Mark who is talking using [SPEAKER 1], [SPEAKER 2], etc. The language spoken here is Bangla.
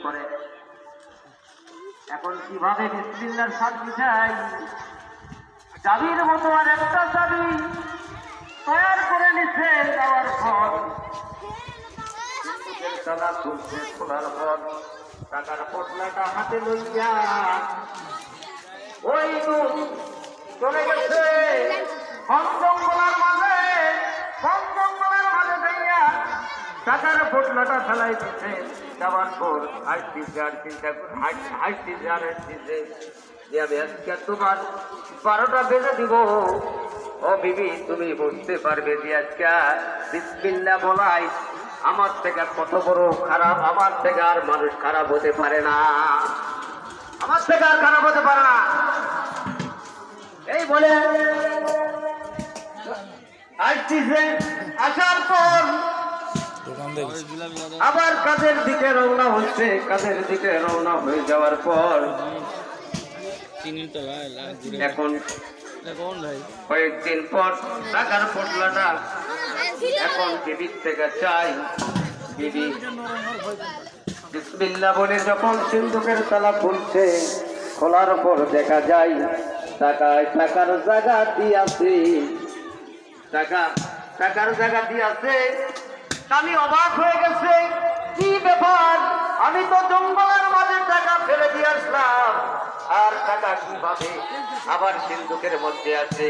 [SPEAKER 1] করে। এখন কিভাবে বিসমিল্লাহর স্বাদ মিটাই? চাবির মতো আর একটা চাবি তৈরি করে নিছে যাওয়ার পর তালা খুলছে, খোলার পর টাকার পটলাটা হাতে লইয়া ওই চলে গেছে বন জঙ্গলের মাঝে। বন জঙ্গলের মাঝে যাইয়া টাকার পটলাটা ফেলাই দিচ্ছে। যাওয়ার পর হাসতেছে আর চিন্তা হাসতেছে আর হাসতেছে যে আমি আজকে তোমার 12টা বেজে দিব। ও বিবি, তুমি বুঝতে পারবে যে আজকে বিসমিল্লাহ বলাই আমার থেকে কত বড় খারাপ। আমার থেকে আর মানুষ খারাপ হতে পারে না, আমার থেকে আর খারাপ হতে পারে না। এই বলে আসতেছে। আসার পর আবার কাজের দিকে রওনা হচ্ছে। কাজের দিকে রওনা হয়ে যাওয়ার পর এখন কয়েকদিন পর টাকার পটলাটা এখন বিবির থেকে চাই। বিবি বিসমিল্লাহ বলে যখন সিন্ধুকের তালা খুলছে, খোলার পর দেখা যায় টাকার জায়গা দিয়াছে। টাকার জায়গা দিয়াছে। আমি অবাক হয়ে গেছে, কি ব্যাপার? আমি তো জঙ্গলের মাঝে টাকা ফেলে দিয়ে আসলাম, আর টাকা কিভাবে আবার সিন্ধুকের মধ্যে আছে?